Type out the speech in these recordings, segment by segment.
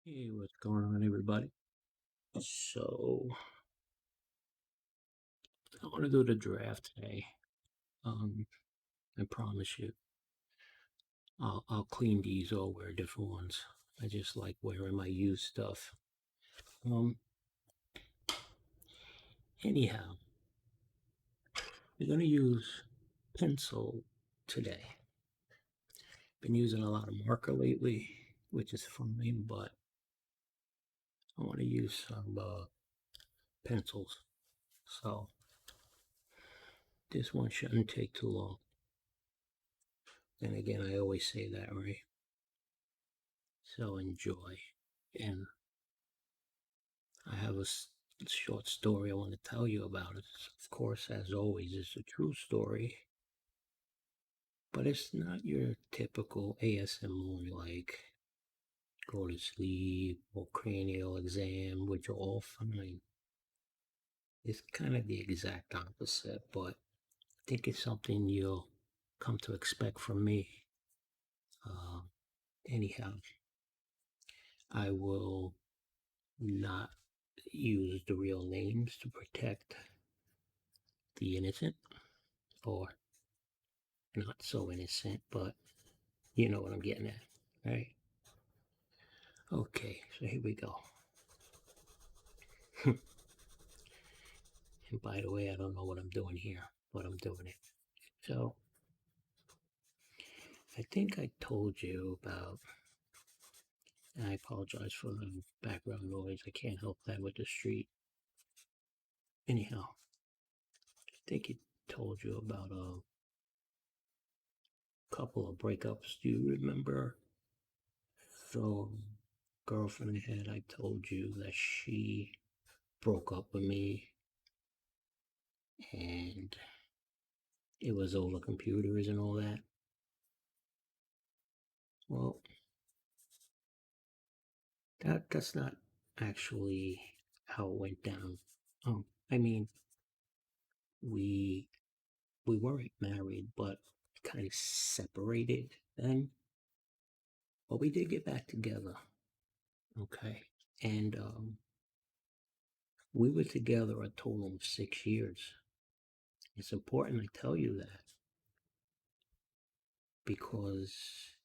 Hey, what's going on, everybody? So, I want to do the draft today. Um, I promise you, I'll clean these or wear different ones. I just like wearing my used stuff. Um, anyhow, we're gonna use pencil today. Been using a lot of marker lately, which is fine, but I want to use some pencils. So this one shouldn't take too long. Then again, I always say that, right? So enjoy. And I have a short story I want to tell you about. It, of course, as always, it's a true story, but it's not your typical ASMR like go to sleep or cranial exam, which are all fine. It's kind of the exact opposite, but I think it's something you'll come to expect from me. Uh, anyhow, I will not use the real names to protect the innocent or not so innocent, but you know what I'm getting at, right? Okay, so here we go. And by the way, I don't know what I'm doing here, but I'm doing it. So I think I told you about, and I apologize for the background noise. I can't help that with the street. Anyhow, I think it told you about a couple of breakups. Do you remember? So, girlfriend I had, I told you that she broke up with me and it was over computers and all that. Well, that's not actually how it went down. I mean, we we weren't married, but kind of separated then. But we did get back together, okay? And we were together a total of 6 years. It's important I tell you that because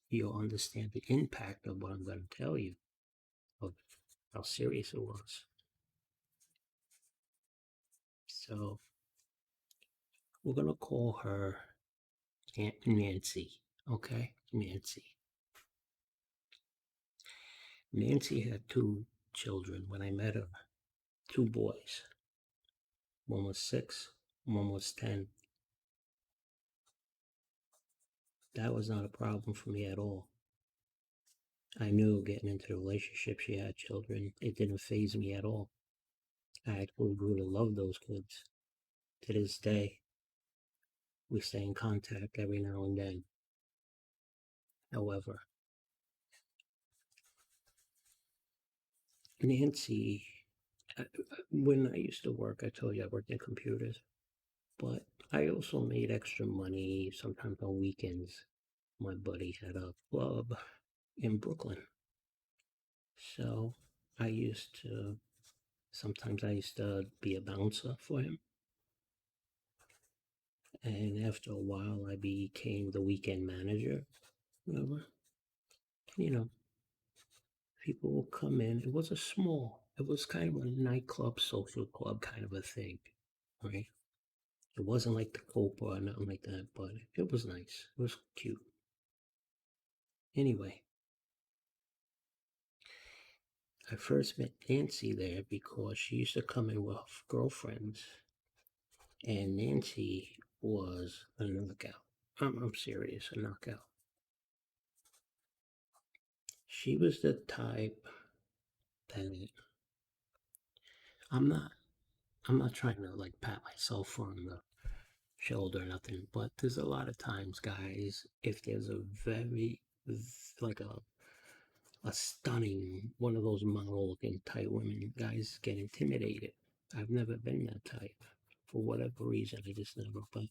you'll understand the impact of what I'm going to tell you, of how serious it was. So we're going to call her Aunt Nancy, okay? Nancy. Nancy had two children when I met her, two boys. One was 6, one was 10. That was not a problem for me at all. I knew getting into the relationship she had children, it didn't faze me at all. I actually grew to love those kids. To this day, we stay in contact every now and then. However, Nancy, when I used to work, I told you I worked in computers, but I also made extra money sometimes on weekends. My buddy had a club in Brooklyn. So sometimes I used to be a bouncer for him. And after a while, I became the weekend manager. Whatever. You know, people will come in. It was kind of a nightclub, social club kind of a thing, right? It wasn't like the Copa or nothing like that, but it was nice. It was cute. Anyway, I first met Nancy there because she used to come in with girlfriends, and Nancy was a knockout. I'm serious, a knockout. She was the type that I'm not. I'm not trying to like pat myself on the shoulder or nothing, but there's a lot of times, guys, if there's a very like a stunning one of those model looking type women, guys get intimidated. I've never been that type for whatever reason. I just never. But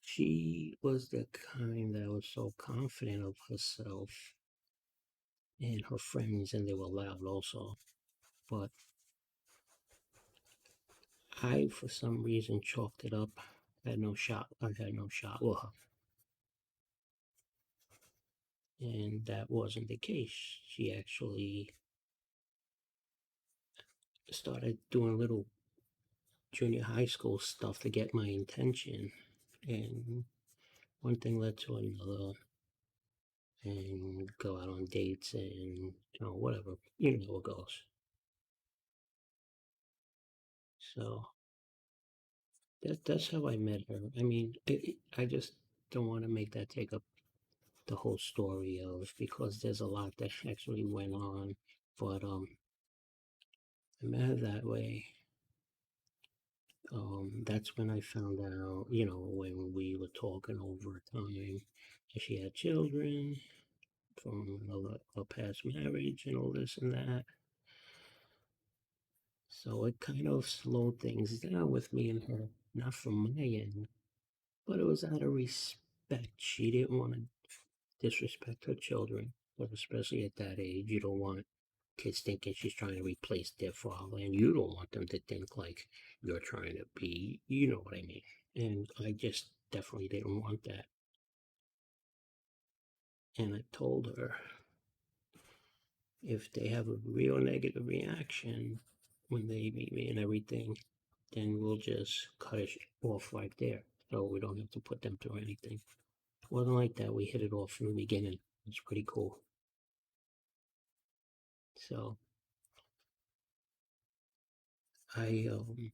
she was the kind that was so confident of herself and her friends, and they were loud also. But I, for some reason, chalked it up. I had no shot with her, and that wasn't the case. She actually started doing little junior high school stuff to get my attention, and one thing led to another, and go out on dates and whatever. You know how it goes. So that's how I met her. I mean, I just don't want to make that take up the whole story of, because there's a lot that actually went on. But I met her that way. That's when I found out, when we were talking over time, that she had children from a past marriage and all this and that. So it kind of slowed things down with me and her, not from my end, but it was out of respect. She didn't want to disrespect her children, but especially at that age, you don't want kids thinking she's trying to replace their father, and you don't want them to think like you're trying to be, you know what I mean? And I just definitely didn't want that. And I told her, if they have a real negative reaction when they meet me and everything, then we'll just cut it off right there. So we don't have to put them through anything. It wasn't like that. We hit it off from the beginning. It's pretty cool. So I um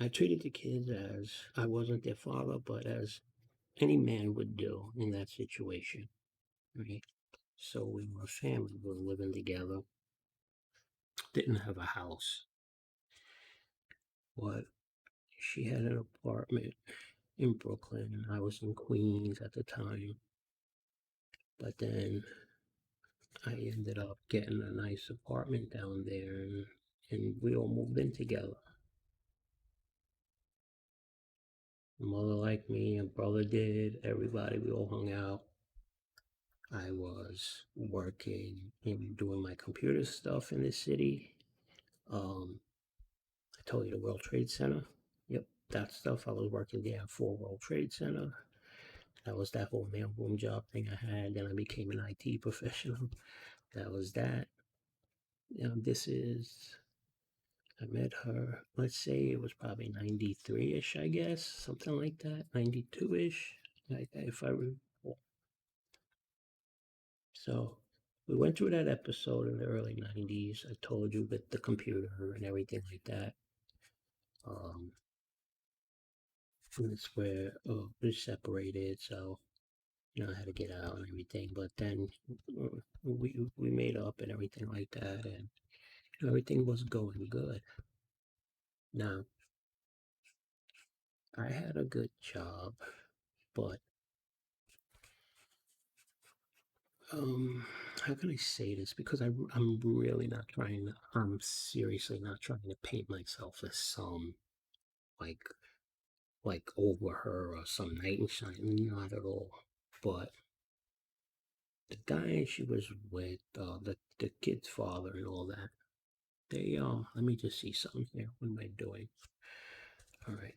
I treated the kids as I wasn't their father, but as any man would do in that situation, right? So we were a family. We were living together. Didn't have a house, but she had an apartment in Brooklyn, and I was in Queens at the time. But then I ended up getting a nice apartment down there, and we all moved in together. My mother liked me, and brother did. Everybody, we all hung out. I was working and doing my computer stuff in the city. I told you the World Trade Center. Yep, that stuff. I was working there for World Trade Center. That was that whole mailroom job thing I had. Then I became an IT professional. That was that. This is, I met her, let's say it was probably 93 ish, I guess, something like that, 92 ish, if I recall. So we went through that episode in the early 90s. I told you, with the computer and everything like that. Um, it's where we separated, so I had to get out and everything. But then we made up and everything like that, and everything was going good. Now I had a good job, but um, how can I say this? Because I'm really not trying. I'm seriously not trying to paint myself as some like over her or some knight in shining. Not at all. But the guy she was with, the kid's father and all that. They let me just see something here. What am I doing? All right.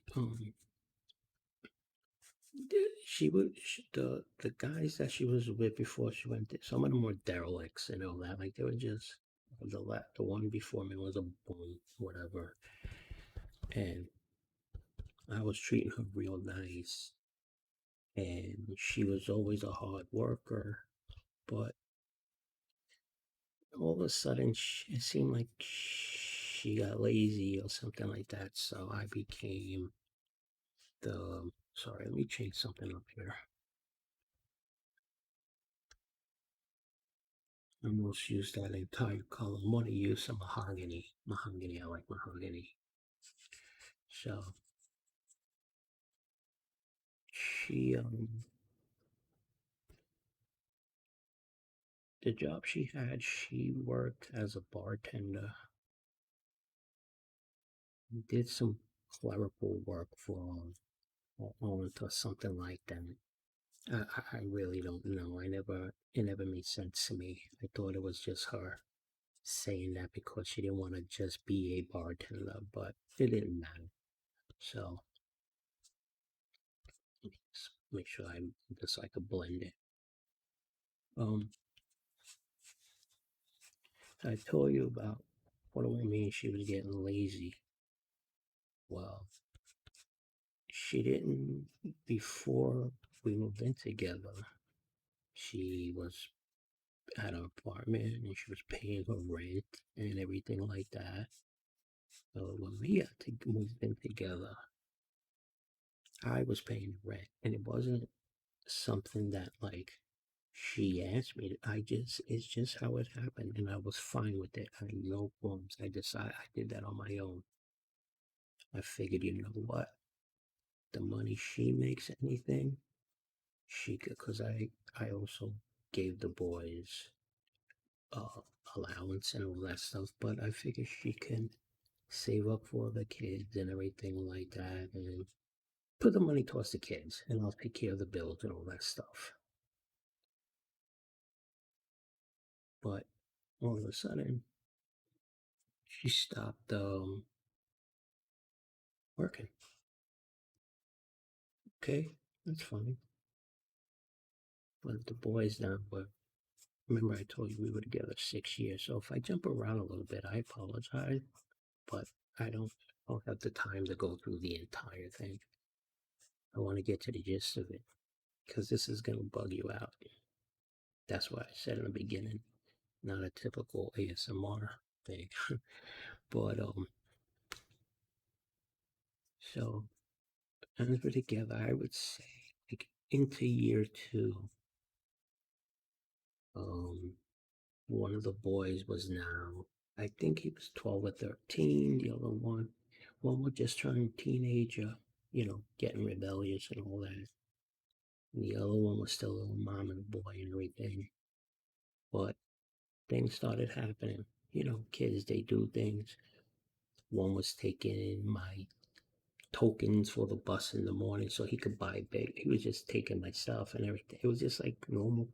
The guys that she was with before she went there, some of them were derelicts and all that. Like they were just the one before me was a bum, whatever. And I was treating her real nice, and she was always a hard worker. But all of a sudden, it seemed like she got lazy or something like that. So I became the. Sorry, let me change something up here. I almost use that entire color. I'm going to use some mahogany. Mahogany, I like mahogany. So she, the job she had, she worked as a bartender, did some clerical work for or something like that. I really don't know. It never made sense to me. I thought it was just her saying that because she didn't want to just be a bartender, but it didn't matter. So let's make sure I just like a blend it. Um, I told you about what do I mean she was getting lazy. Well, she didn't before we moved in together. She was at her apartment and she was paying her rent and everything like that. So when we got to move in together, I was paying the rent, and it wasn't something that like she asked me. It's just how it happened, and I was fine with it. I had no qualms. I did that on my own. I figured, you know what, the money she makes anything, she could, because I also gave the boys uh allowance and all that stuff, but I figured she can save up for the kids and everything like that, and put the money towards the kids, and I'll take care of the bills and all that stuff. But all of a sudden, she stopped working. Okay, that's fine. But the boys now, but remember I told you we were together 6 years. So if I jump around a little bit, I apologize. But I don't have the time to go through the entire thing. I want to get to the gist of it because this is gonna bug you out. That's why I said in the beginning, not a typical ASMR thing. But so as we're together, I would say like into year two, um, one of the boys was now, I think he was 12 or 13. The other one was just turning teenager, getting rebellious and all that. And the other one was still a little mom and boy and everything. But things started happening. Kids, they do things. One was taking my tokens for the bus in the morning so he could buy big. He was just taking my stuff and everything. It was just like normal.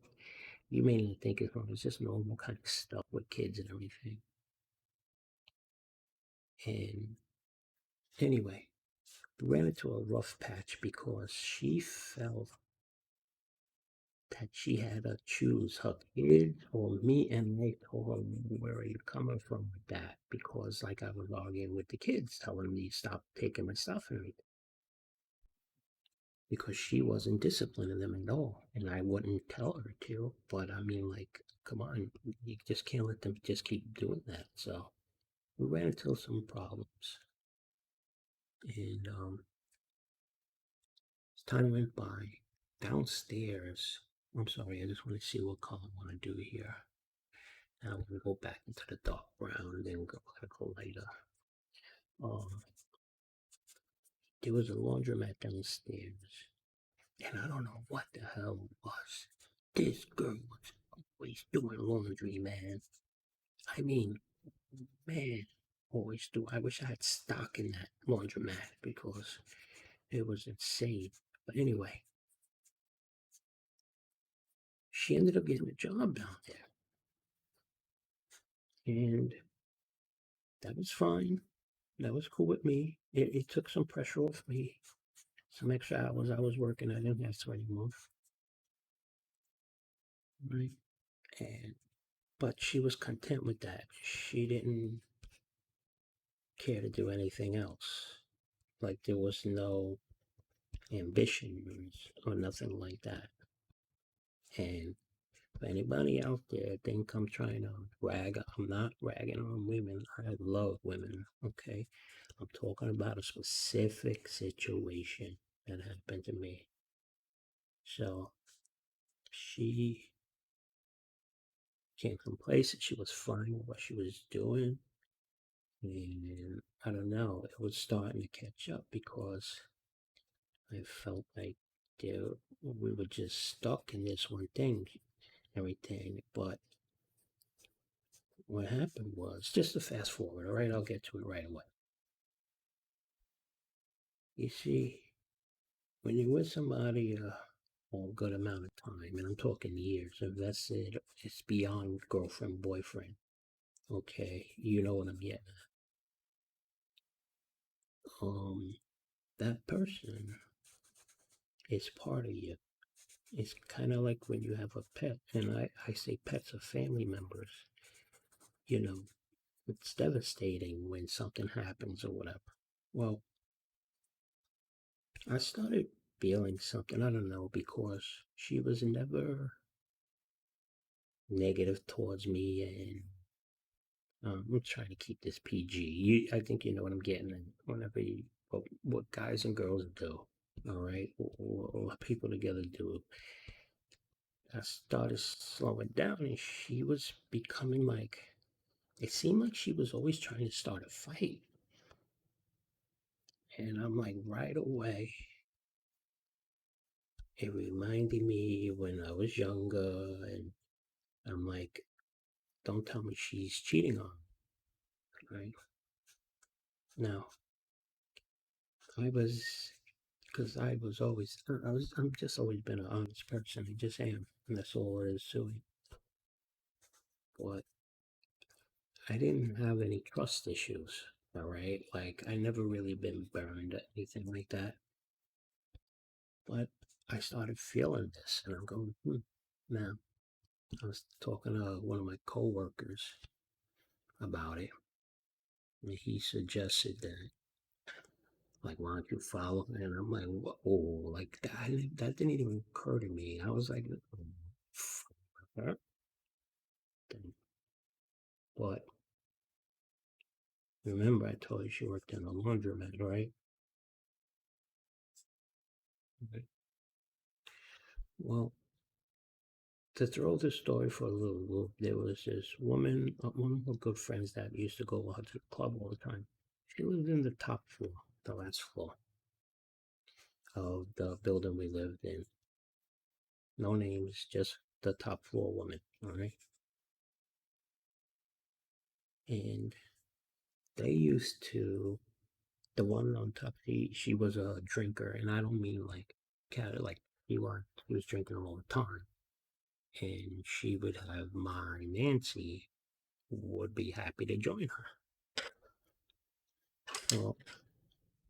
You may not think it's wrong. It's just normal kind of stuff with kids and everything. And anyway, we ran into a rough patch because she felt that she had to choose her kids or me, and I told her, where are you coming from with that? Because like I was arguing with the kids, telling me stop taking my stuff and everything. Because she wasn't disciplining them at all. And I wouldn't tell her to, but I mean, like, come on, you just can't let them just keep doing that. So we ran into some problems. And as time went by, downstairs, I'm sorry, I just want to see what color I want to do here. Now we're going to go back into the dark brown and then go a little lighter. Um, there was a laundromat downstairs, and I don't know what the hell it was. This girl was always doing laundry, man. I mean, man, always do. I wish I had stock in that laundromat because it was insane. But anyway, she ended up getting a job down there, and that was fine. That was cool with me. It took some pressure off me. Some extra hours I was working, I didn't have to anymore, right? And but she was content with that. She didn't care to do anything else. Like there was no ambitions or nothing like that. And for anybody out there, think I'm trying to rag. I'm not ragging on women. I love women. Okay, I'm talking about a specific situation that happened to me. So she came from places. She was fine with what she was doing, and I don't know. It was starting to catch up because I felt like there, we were just stuck in this one thing, everything. But what happened was, just to fast forward, all right, I'll get to it right away. You see, when you're with somebody a good amount of time, and I'm talking years invested. It's beyond girlfriend, boyfriend. Okay, you know what I'm getting at. That person is part of you. It's kind of like when you have a pet, and I say pets are family members. You know, it's devastating when something happens or whatever. Well, I started feeling something, I don't know, because she was never negative towards me, and I'm trying to keep this PG. I think you know what I'm getting at. Whenever what guys and girls do, all right, or what people together do. I started slowing down, and she was becoming like. It seemed like she was always trying to start a fight, and I'm like, right away. It reminded me when I was younger, and I'm like, don't tell me she's cheating on me, right? Now, I was because I was always I'm just always been an honest person. I just am, and that's all it is to it. But I didn't have any trust issues. All right, like I never really been burned or anything like that. But I started feeling this, and I'm going, Now, I was talking to one of my coworkers about it, and he suggested that, like, why don't you follow? And I'm like, whoa, like that didn't even occur to me. I was like, "Huh?" But remember, I told you she worked in a laundromat, right? Okay. Well, to throw the story for a little loop, there was this woman, one of her good friends that used to go out to the club all the time. She lived in the top floor, the last floor of the building we lived in. No names, just the top floor woman, all right? And they used to, the one on top, she was a drinker, and I don't mean like, like, he was drinking all the time. And she would have my Nancy would be happy to join her. Well,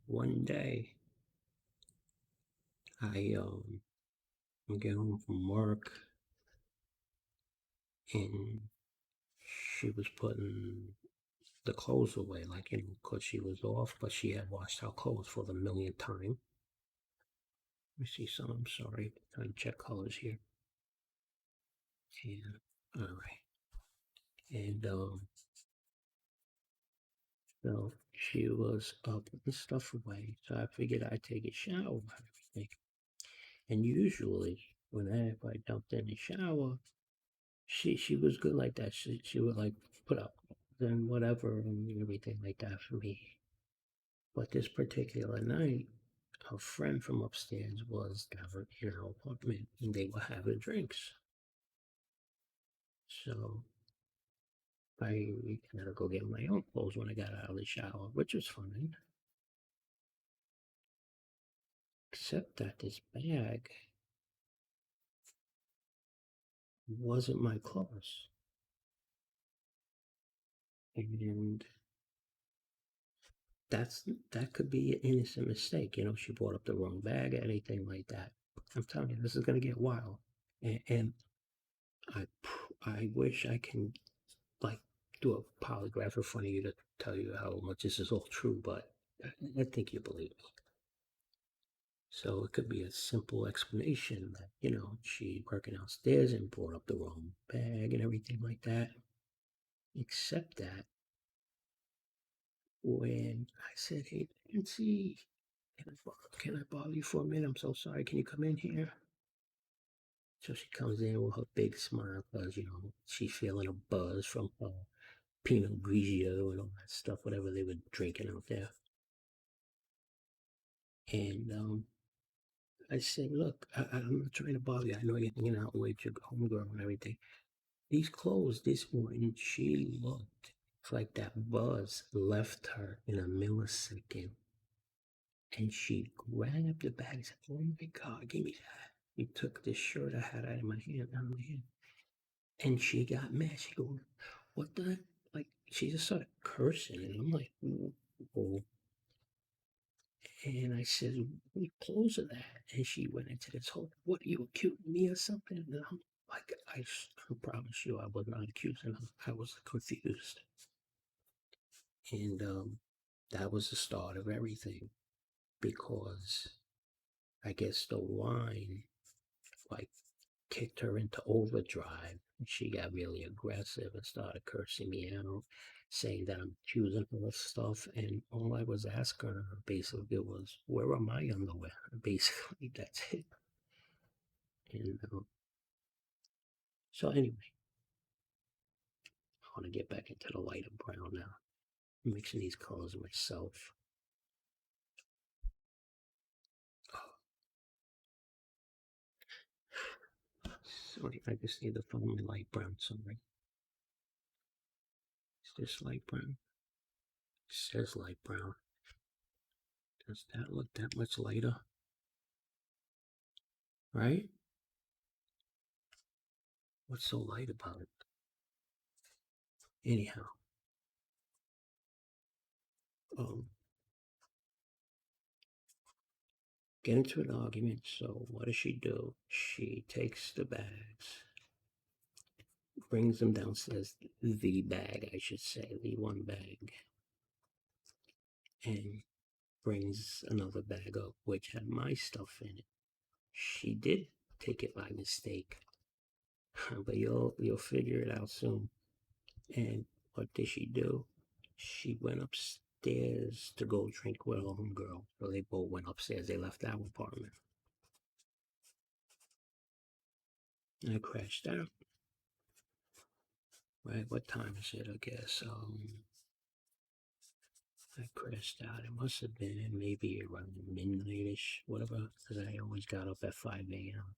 one day I get home from work, and she was putting the clothes away, like, because she was off, but she had washed our clothes for the millionth time. Let me see some. I'm sorry. Trying to check colors here. And all right. And so she was putting the stuff away. So I figured I'd take a shower and everything. And usually, if I dumped in the shower, she was good like that. She would like put up then whatever and everything like that for me. But this particular night, a friend from upstairs was down in our apartment, and they were having drinks. So I had to go get my own clothes when I got out of the shower, which was fine. Except that this bag wasn't my clothes. And that could be an innocent mistake. She brought up the wrong bag or anything like that. I'm telling you, this is gonna get wild. And I I wish I can like do a polygraph in front of you to tell you how much this is all true, but I think you believe me. So it could be a simple explanation that, she working downstairs and brought up the wrong bag and everything like that. Except that when I said, hey, Nancy, can I bother you for a minute? I'm so sorry. Can you come in here? So she comes in with her big smile because, she's feeling a buzz from her Pinot Grigio and all that stuff, whatever they were drinking out there. And I said, look, I'm not trying to bother you. I know you're hanging out with your homegirl and everything. These clothes, this morning, she looked like that buzz left her in a millisecond. And she grabbed the bag and said, oh my God, give me that. he took this shirt I had out of my hand, and she got mad. She go, "What the?" Like she just started cursing, and I'm like, "Whoa." And I said, "What clothes are that?" And she went into this whole, "What are you accusing me or something?" And I'm like, I promise you, I was not accusing her. I was confused, and that was the start of everything because I guess the wine like kicked her into overdrive. She got really aggressive and started cursing me out, saying that I'm accusing her of stuff. And all I was asking her basically was, "Where are my underwear?" Basically, that's it. And so, anyway, I want to get back into the lighter brown now. I'm mixing these colors myself. Sorry, I just need to find my light brown. Sorry. Is this light brown? It says light brown. Does that look that much lighter? Right? What's so light about it? Anyhow, um, get into an argument. So what does she do? She takes the bags, brings them downstairs, the bag, I should say, the one bag, and brings another bag up, which had my stuff in it. She did take it by mistake, but you'll figure it out soon. And what did she do? She went upstairs to go drink with her homegirl. So they both went upstairs. They left our apartment. And I crashed out. Right? What time is it? I guess. I crashed out. It must have been maybe around midnight-ish, whatever, because I always got up at 5 a.m.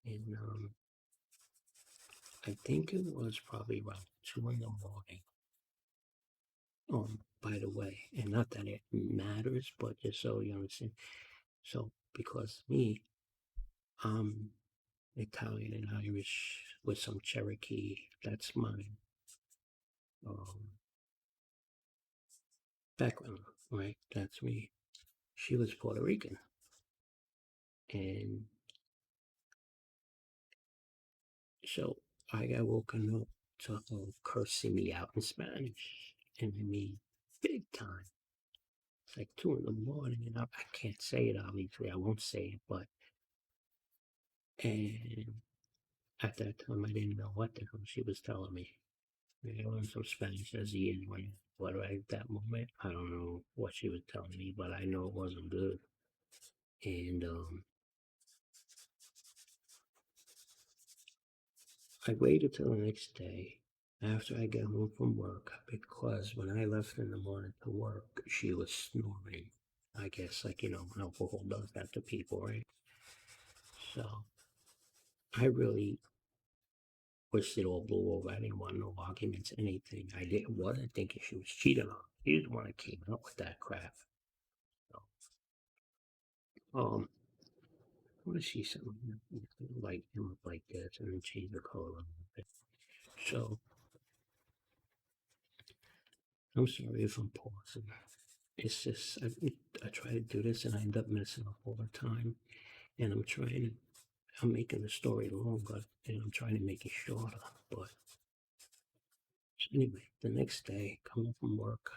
And I think it was probably around 2 in the morning. By the way, and not that it matters, but just so you understand. So, because me, I'm Italian and Irish with some Cherokee. That's my um, background, right? That's me. She was Puerto Rican, and so I got woken up to her cursing me out in Spanish, and I mean big time. It's like 2 in the morning, and I can't say it obviously. I won't say it, but and at that time I didn't know what the hell she was telling me. I learned some Spanish as the years went. But right at that moment, I don't know what she was telling me, but I know it wasn't good. And I waited till the next day after I got home from work because when I left in the morning to work, she was snoring. I guess, like, alcohol does that to people, right? So I really wished it all blew over. I didn't want no arguments, anything. Wasn't thinking she was cheating on me. She was the one that came up with that crap. So, I want to see something like him up like this and then change the color a little bit. So I'm sorry if I'm pausing. It's just I try to do this and I end up messing up all the time. And I'm making the story longer and I'm trying to make it shorter. But anyway, the next day, come home from work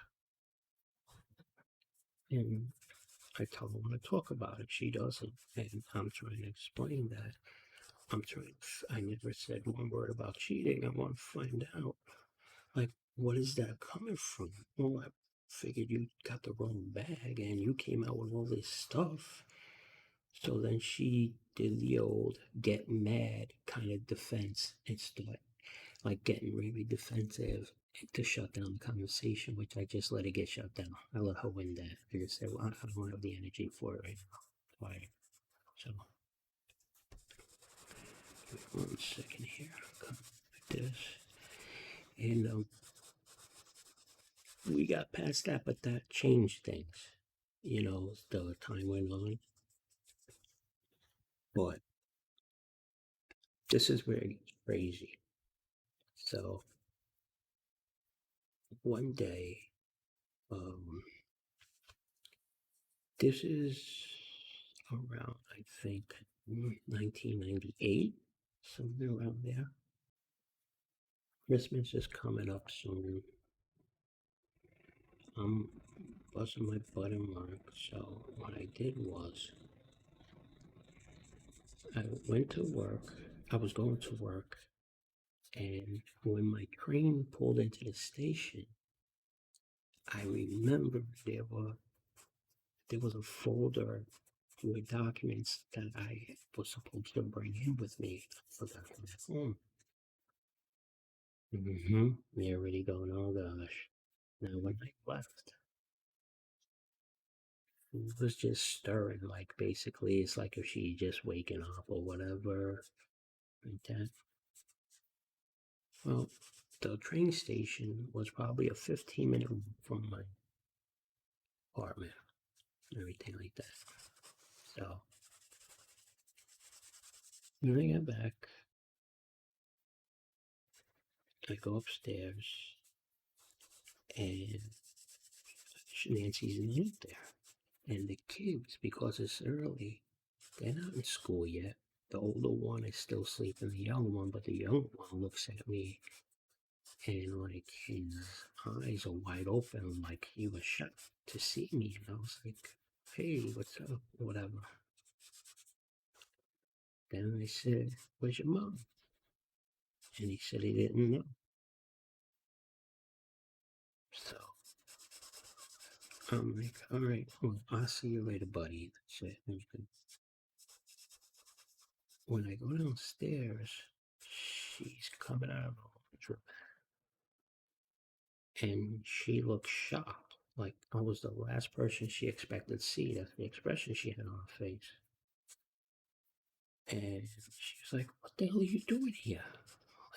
and I tell her I want to talk about it. She doesn't, and I'm trying to explain that. I never said one word about cheating. I want to find out. Like, what is that coming from? Well, I figured you got the wrong bag and you came out with all this stuff. So then she did the old get mad kind of defense and start like getting really defensive to shut down the conversation, which I just let it get shut down. I let her win that. I just said, well, I don't have the energy for it right now. Right. So, give me 1 second here. Come like this. And we got past that, but that changed things. The time went on. But this is where it gets crazy. So one day, um, this is around, I think, 1998, somewhere around there. Christmas is coming up soon. I'm busting my butt in work, so what I did was I went to work. I was going to work, and when my train pulled into the station, I remember there was a folder with documents that I was supposed to bring in with me. I forgot them at home. They're already going, oh gosh. Now when I left, it was just stirring. Like basically, it's like if she just waking up or whatever, like that. Well, the train station was probably a 15-minute walk from my apartment and everything like that. So when I get back, I go upstairs and Nancy's not there. And the kids, because it's early, they're not in school yet. The older one is still sleeping, the young one, but the young one looks at me and like his eyes are wide open, like he was shocked to see me. And I was like, hey, what's up? Whatever. Then I said, where's your mom? And he said he didn't know. So I'm like, all right, well, I'll see you later, buddy. That's it. When I go downstairs, she's coming out of the laundry and she looks shocked. Like I was the last person she expected to see. That's the expression she had on her face. And she was like, what the hell are you doing here?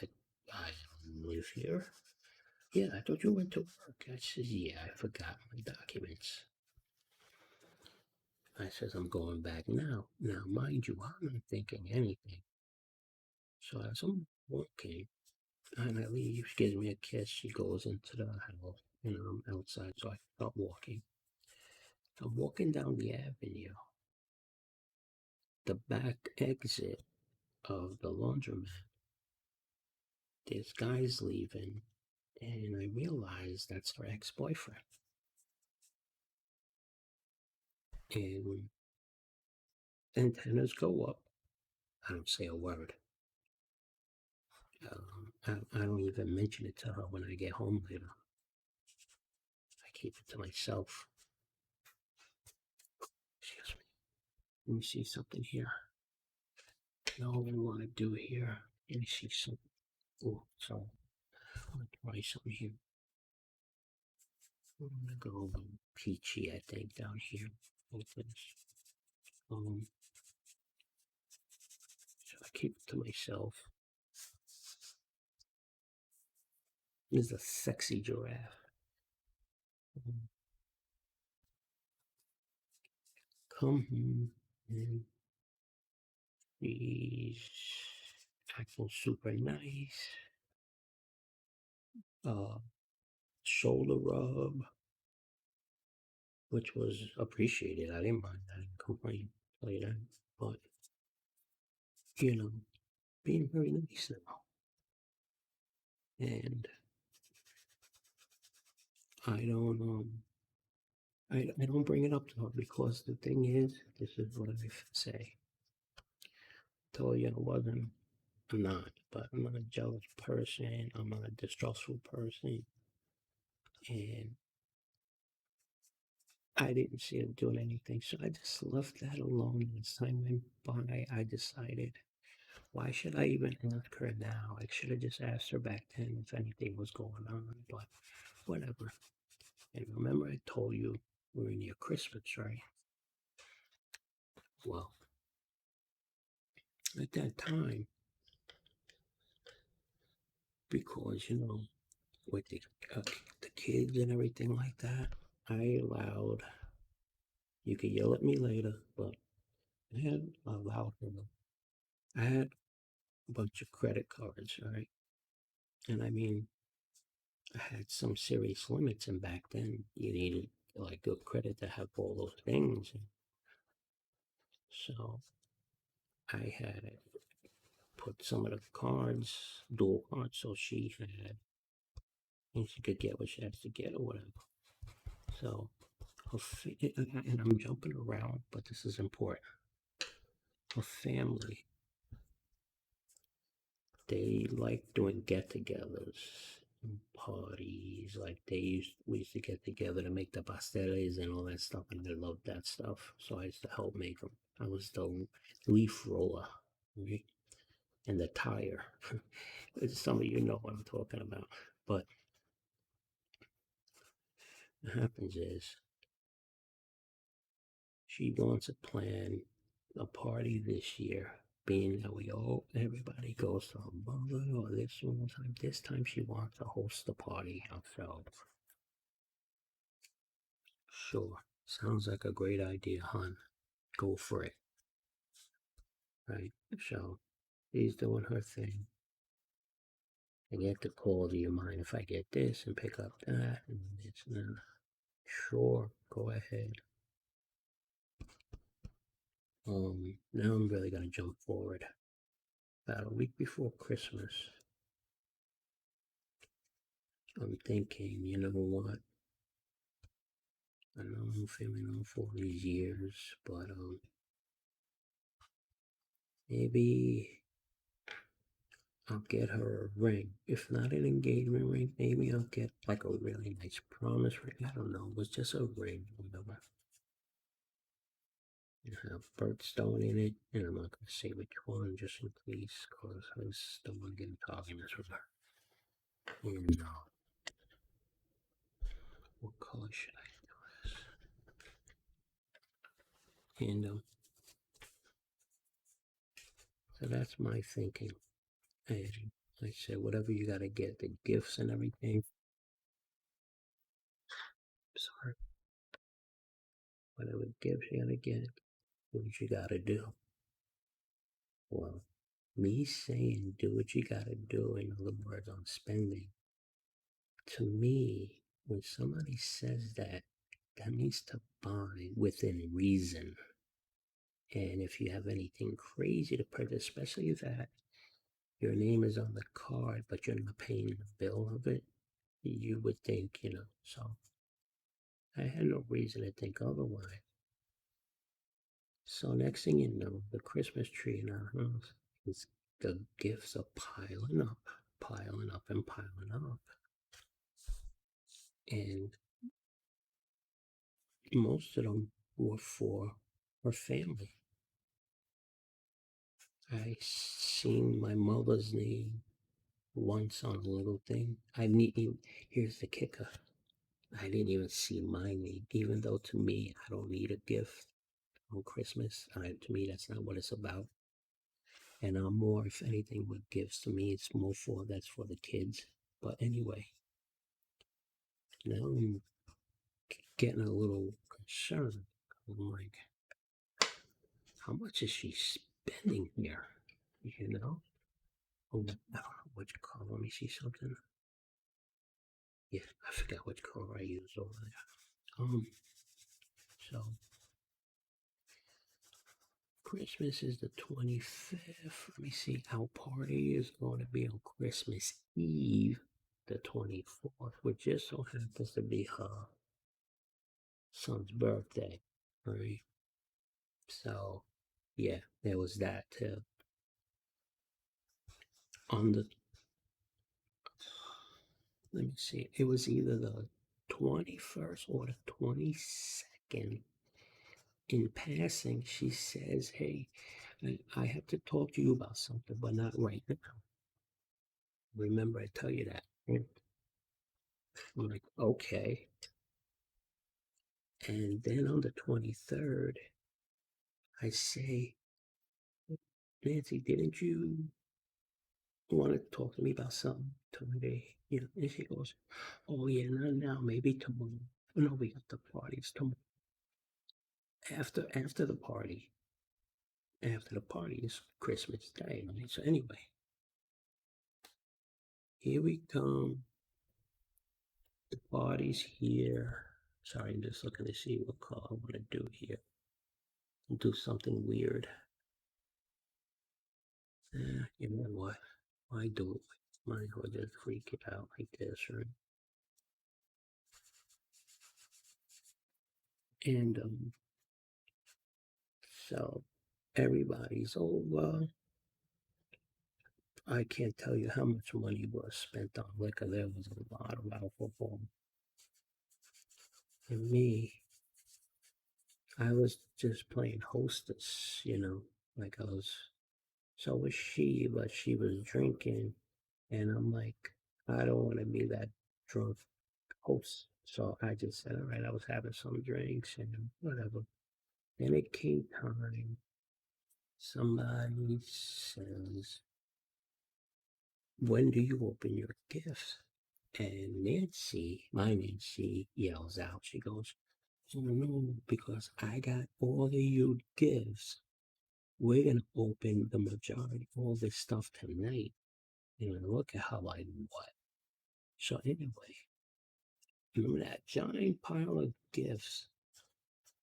Like, I don't live here. Yeah, I thought you went to work. I said, yeah, I forgot my documents. I says, I'm going back now. Now, mind you, I'm not thinking anything. So as I'm walking, and I leave, she gives me a kiss. She goes into the house, and I'm outside, so I start walking. I'm walking down the avenue. The back exit of the laundromat, there's guys leaving, and I realize that's her ex-boyfriend. And antennas go up. I don't say a word. I don't even mention it to her when I get home later. I keep it to myself. Excuse me. Let me see something here. No, what I want to do here. Let me see something. Oh, sorry. I want to try something here. I'm gonna go peachy, I think, down here. Opens. Um, so I keep it to myself. This is a sexy giraffe. Come home and she's acting super nice. Uh, Shoulder rub, which was appreciated. I didn't mind. I didn't complain. Tell you that. But you know, being very nice now. And I don't I don't bring it up to her because the thing is, this is what I say. Tell you I wasn't, I'm not, but I'm not a jealous person. I'm not a distrustful person, and I didn't see her doing anything, so I just left that alone. As time went by, I decided, why should I even ask her now? I should have just asked her back then if anything was going on, but whatever. And remember, I told you we were near Christmas, right? Well, at that time, because with the kids and everything like that, I allowed. You could yell at me later, but I had allowed her. I had a bunch of credit cards, right? And I mean, I had some serious limits, and back then you needed like good credit to have all those things. And so I had put some of the cards, dual cards, so she had, and she could get what she has to get or whatever. So, and I'm jumping around, but this is important. Her family, they like doing get-togethers and parties. Like we used to get together to make the pasteles and all that stuff, and they loved that stuff. So I used to help make them. I was the leaf roller, right? And the tire. Some of you know what I'm talking about. But what happens is she wants to plan a party this year, being that everybody goes to her mother or this one time. This time she wants to host the party herself. Sure, sounds like a great idea, hon. Go for it, right? So she's doing her thing. I get the call. Do you mind if I get this and pick up that and this and that? Sure, go ahead. Now I'm really gonna jump forward. About a week before Christmas, I'm thinking, you know what? I know I'm feeling on for these years, but maybe I'll get her a ring. If not an engagement ring, maybe I'll get like a really nice promise ring. I don't know. It was just a ring, whatever. It have birthstone in it, and I'm not gonna say which one just in case, cause I just don't want to get into arguments with her. And what color should I do this? And so that's my thinking. And I said, whatever you gotta get, the gifts and everything. Sorry, whatever gifts you gotta get, what you gotta do. Well, me saying do what you gotta do, in other words, on spending, to me, when somebody says that, that means to buy within reason. And if you have anything crazy to purchase, especially that your name is on the card, but you're not paying the bill of it, you would think, So I had no reason to think otherwise. So next thing you know, the Christmas tree in our house is the gifts are piling up, and piling up. And most of them were for her family. I seen my mother's name once on a little thing. Here's the kicker. I didn't even see my name, even though to me, I don't need a gift on Christmas. To me, that's not what it's about. And I'm more, if anything, with gifts to me, it's more that's for the kids. But anyway, now I'm getting a little concerned. I'm like, how much is she spending here? You know? Oh, I don't know what you call. Let me see something. Yeah, I forgot which color I use over there. So Christmas is the 25th. Let me see. Our party is going to be on Christmas Eve, the 24th, which just so happens to be her son's birthday, right? So, yeah, there was that too. On the, let me see, it was either the 21st or the 22nd. In passing, she says, hey, I have to talk to you about something, but not right now. Remember, I tell you that. And I'm like, okay. And then on the 23rd, I say, Nancy, didn't you want to talk to me about something today? And she goes, oh, yeah, not now, maybe tomorrow. No, we got the parties tomorrow. After the party. after the party is Christmas Day. Right? So anyway, here we come. The party's here. Sorry, I'm just looking to see what call I want to do here. Do something weird. You know what? Why do it? Might as well just freak it out like this, right? And so everybody's over. I can't tell you how much money was spent on liquor. There was a lot of alcohol. And me, I was just playing hostess, like I was. So was she, but she was drinking. And I'm like, I don't want to be that drunk host. So I just said, all right, I was having some drinks and whatever. Then it came time. Somebody says, when do you open your gifts? And Nancy, my Nancy, yells out, she goes, oh no, because I got all of you gifts. We're going to open the majority, all this stuff tonight. And look at how I what. So anyway, remember that giant pile of gifts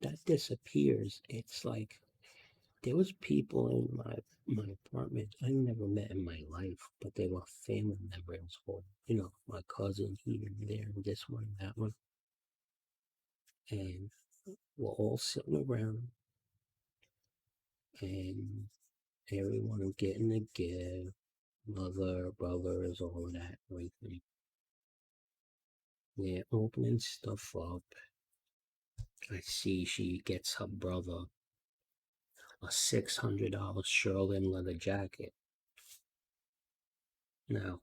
that disappears. It's like there was people in my apartment I never met in my life, but they were family members or my cousin here and there, and this one, that one, and we're all sitting around, and everyone getting a gift, mother, brothers, all of that, everything. They're opening stuff up. I see she gets her brother a $600 Sherlin leather jacket. Now,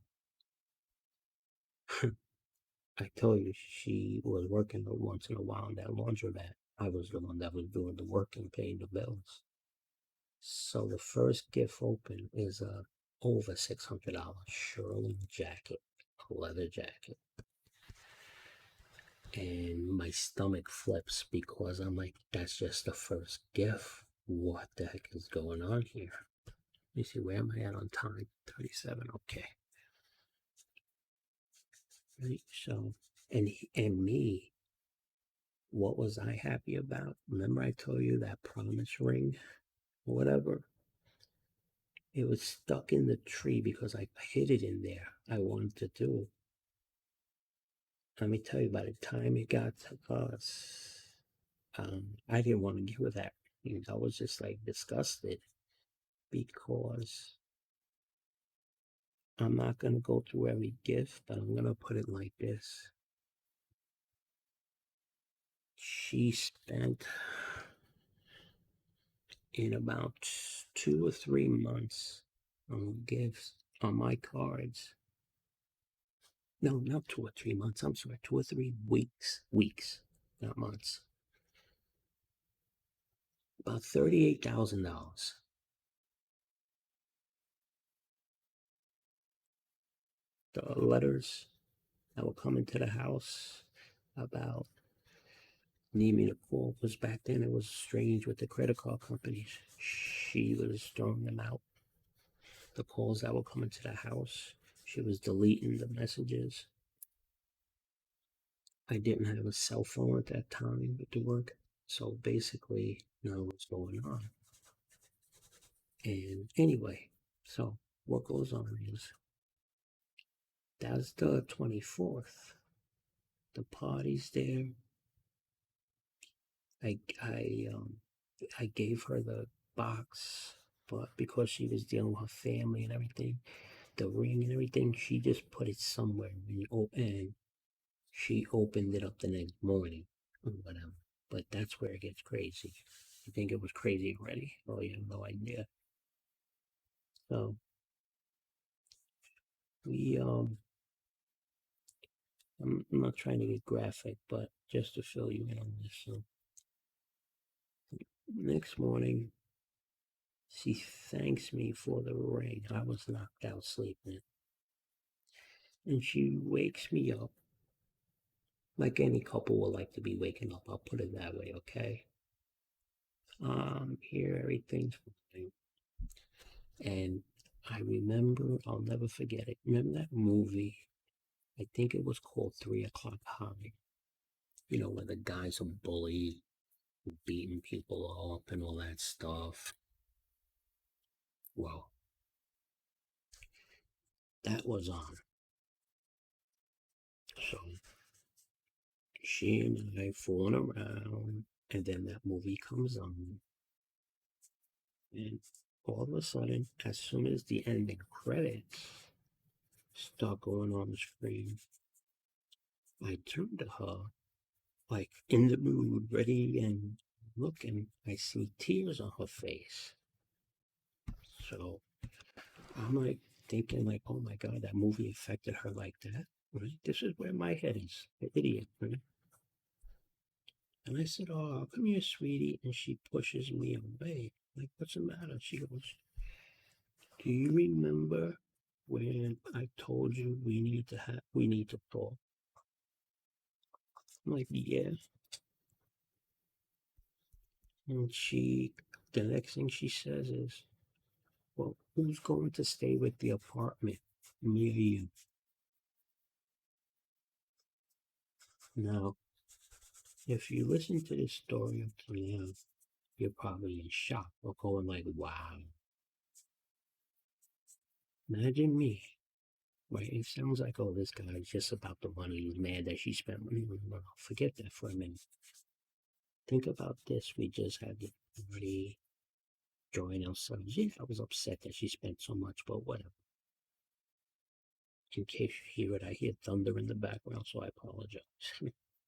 I told you she was working once in a while in that laundromat. I was the one that was doing the work and paying the bills. So the first gift open is a over $600 Sherlin jacket, a leather jacket. And my stomach flips because I'm like, that's just the first gift. What the heck is going on here? Let me see, where am I at on time? 37, okay. Right, so, and me, what was I happy about? Remember I told you that promise ring or whatever? It was stuck in the tree because I hid it in there. I wanted to do. Let me tell you, by the time it got to us, I didn't want to give her that. I was just like disgusted because I'm not going to go through every gift, but I'm going to put it like this. She spent in about 2 or 3 months on gifts on my cards. No, not 2 or 3 months. I'm sorry, 2 or 3 weeks. Weeks, not months. About $38,000. The letters that were coming to the house about need me to call, because back then it was strange with the credit card companies. She was throwing them out. The calls that were coming to the house, she was deleting the messages. I didn't have a cell phone at that time with the work, so basically, what's going on. And anyway, so what goes on is that's the 24th. The party's there. I I um I gave her the box, but because she was dealing with her family and everything, the ring and everything, she just put it somewhere and she opened it up the next morning or whatever. But that's where it gets crazy. You think it was crazy already? Oh, you have no idea. So we I'm not trying to get graphic, but just to fill you in on this. So next morning, she thanks me for the ring. I was knocked out sleeping. And she wakes me up like any couple would like to be waking up. I'll put it that way, okay? Here everything's fine. And I remember, I'll never forget it. Remember that movie? I think it was called 3 O'Clock High. You know, where the guy's a bully, beating people up and all that stuff. Well, that was on. So she and I fooling around, and then that movie comes on, and all of a sudden, as soon as the ending credits start going on the screen, I turn to her, like in the mood, ready and looking. I see tears on her face. So I'm like thinking, like, oh my god, that movie affected her like that. Right? This is where my head is, the idiot. Right? And I said, oh, come here, sweetie. And she pushes me away. Like, what's the matter? She goes, do you remember when I told you we need to talk? I'm like, yeah. And the next thing she says is, well, who's going to stay with the apartment? Me or you? Now, if you listen to this story up to now, you're probably in shock or going like, wow. Imagine me, right? It sounds like, oh, this guy's just about the money. He's mad that she spent money. No, forget that for a minute. Think about this. We just had the party, enjoying ourselves. Yeah, I was upset that she spent so much, but whatever. In case you hear it, I hear thunder in the background, so I apologize.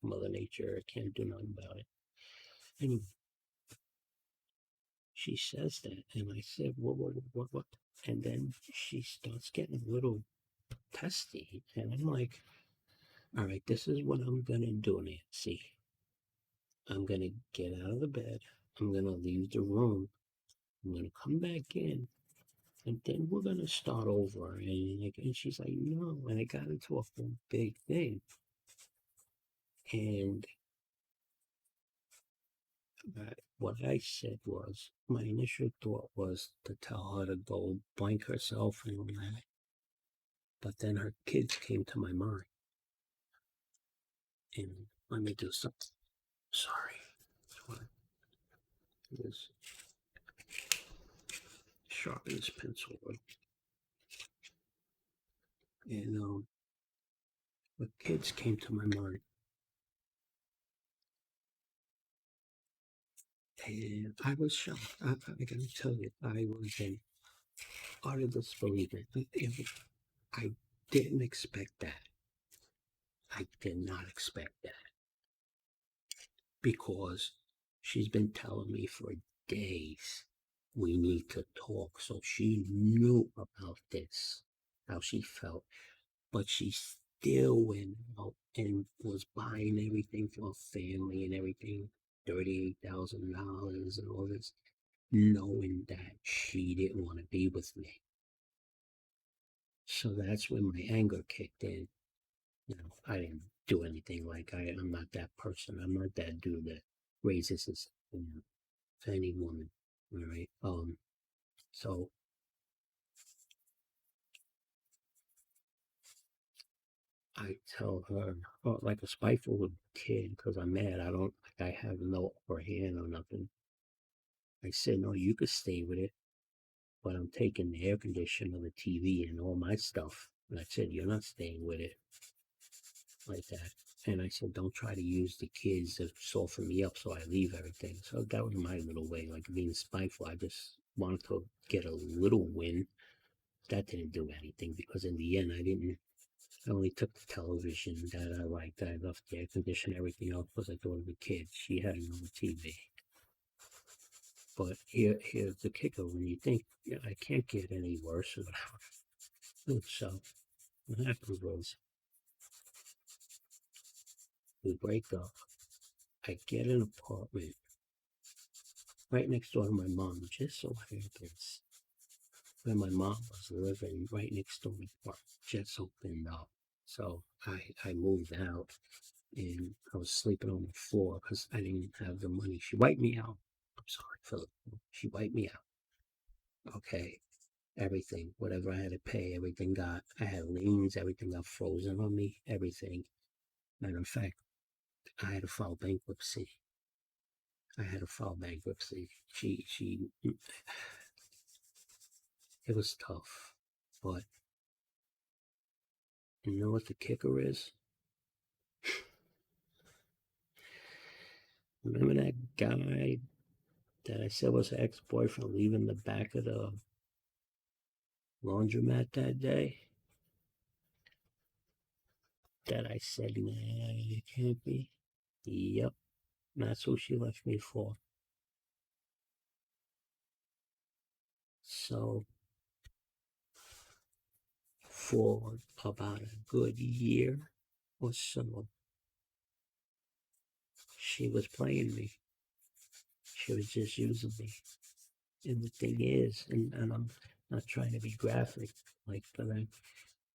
Mother Nature can't do nothing about it. Anyway, she says that, and I said, what? And then she starts getting a little testy, and I'm like, all right, this is what I'm gonna do, Nancy. I'm gonna get out of the bed. I'm gonna leave the room. I'm gonna come back in, and then we're gonna start over. And she's like, no. And it got into a whole big thing. And what I said was, my initial thought was to tell her to go blank herself and all that. But then her kids came to my mind. And let me do something. Sorry. This sharpen this pencil. And the kids came to my mind. And I was shocked. I gotta tell you, I was in utter disbelief. I didn't expect that. I did not expect that because she's been telling me for days we need to talk. So she knew about this, how she felt, but she still went out and was buying everything for her family and everything, $38,000 and all this, knowing that she didn't want to be with me. So that's when my anger kicked in. You know, I didn't do anything like I'm not that person. I'm not that dude that raises his hand to any woman. All right. So I tell her, oh, like a spiteful kid, because I'm mad. I don't, like, I have no upper hand or nothing. I said, no, you could stay with it, but I'm taking the air conditioner, the TV, and all my stuff. And I said, you're not staying with it like that. And I said, don't try to use the kids to soften me up so I leave everything. So that was my little way, like being spiteful. I just wanted to get a little win. That didn't do anything because in the end, I only took the television that I liked. I left the air conditioner, everything else was I thought of the kids. She had no TV. But here's the kicker: when you think, yeah, I can't get any worse or whatever. So what happened was we break up. I get an apartment right next door to my mom. Just so happens where my mom was living, right next door to the apartment, just opened up. So I moved out and I was sleeping on the floor because I didn't have the money. She wiped me out. I'm sorry, Philip. She wiped me out. Okay. Everything, whatever I had to pay, everything got, I had liens, everything got frozen on me, everything. Matter of fact, I had to file bankruptcy. I had to file bankruptcy. It was tough. But you know what the kicker is? Remember that guy that I said was her ex-boyfriend leaving the back of the laundromat that day? That I said, nah, it can't be. Yep, that's who she left me for. So, for about a good year or so, she was playing me. She was just using me. And the thing is, and I'm not trying to be graphic, like,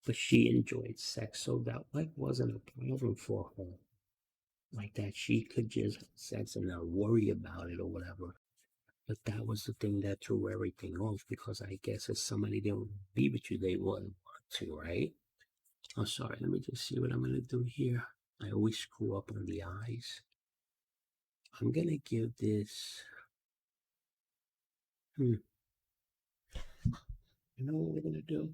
but she enjoyed sex, so that like wasn't a problem for her. Like that, she could just have sex and not worry about it or whatever. But that was the thing that threw everything off because I guess if somebody didn't be with you, they wouldn't want to, right? I'm sorry, let me just see what I'm gonna do here. I always screw up on the eyes. I'm gonna give this. You know what we're gonna do?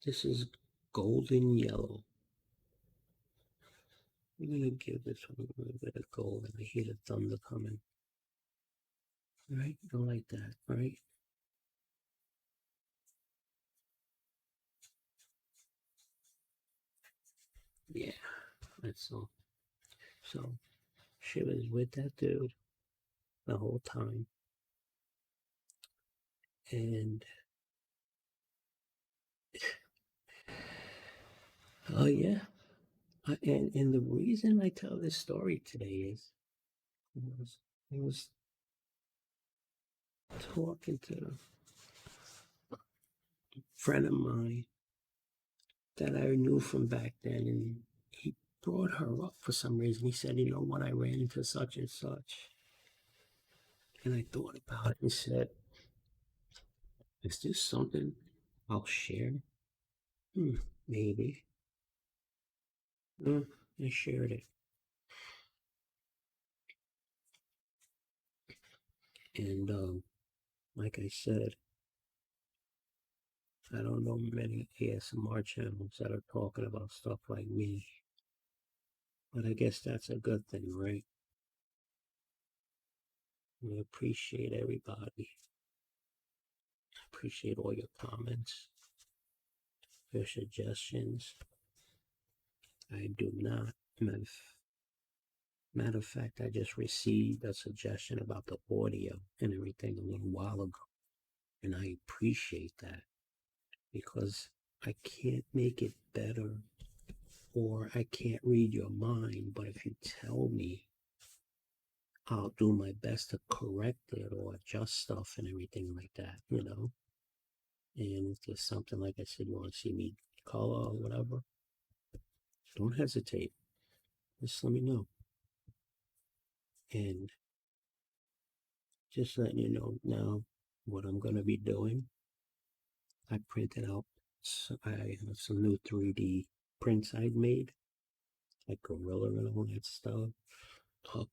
This is golden yellow. We're gonna give this one a little bit of gold, and I hear the thunder coming. All right, go like that, all right? Yeah, that's all. So she was with that dude the whole time, and oh yeah, and the reason I tell this story today is I was talking to a friend of mine that I knew from back then, and he brought her up for some reason. He said, "You know what? I ran into such and such," and I thought about it and said, "Is this something I'll share?" Hmm, maybe. I shared it, and like I said, I don't know many ASMR channels that are talking about stuff like me, but I guess that's a good thing, right? I appreciate everybody. Appreciate all your comments, your suggestions. I do not. Matter of fact, I just received a suggestion about the audio and everything a little while ago, and I appreciate that because I can't make it better or I can't read your mind, but if you tell me, I'll do my best to correct it or adjust stuff and everything like that, you know? And if there's something, like I said, you want to see me color or whatever, don't hesitate. Just let me know. And just letting you know now what I'm going to be doing. I printed out, I have some new 3D prints I'd made, like Gorilla and all that stuff.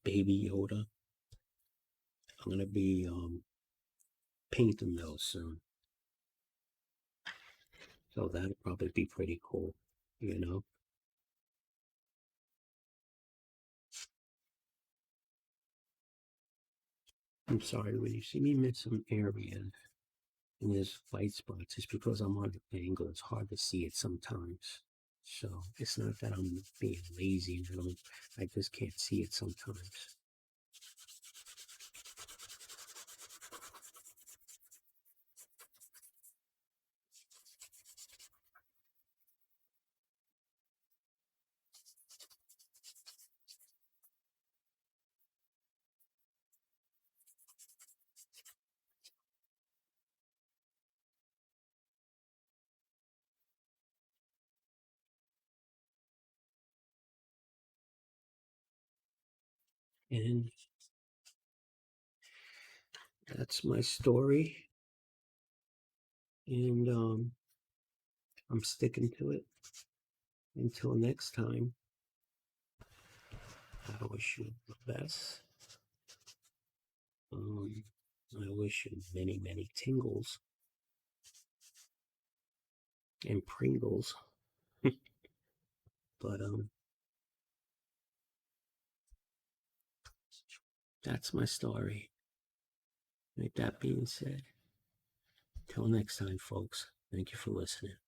Baby Yoda. I'm going to be painting those soon. So that'll probably be pretty cool, you know? I'm sorry when you see me miss some areas and there's white spots, it's because I'm on an angle. It's hard to see it sometimes. So it's not that I'm being lazy and I just can't see it sometimes. And that's my story. And I'm sticking to it. Until next time, I wish you the best. I wish you many, many tingles and Pringles. But that's my story. With that being said, till next time, folks. Thank you for listening.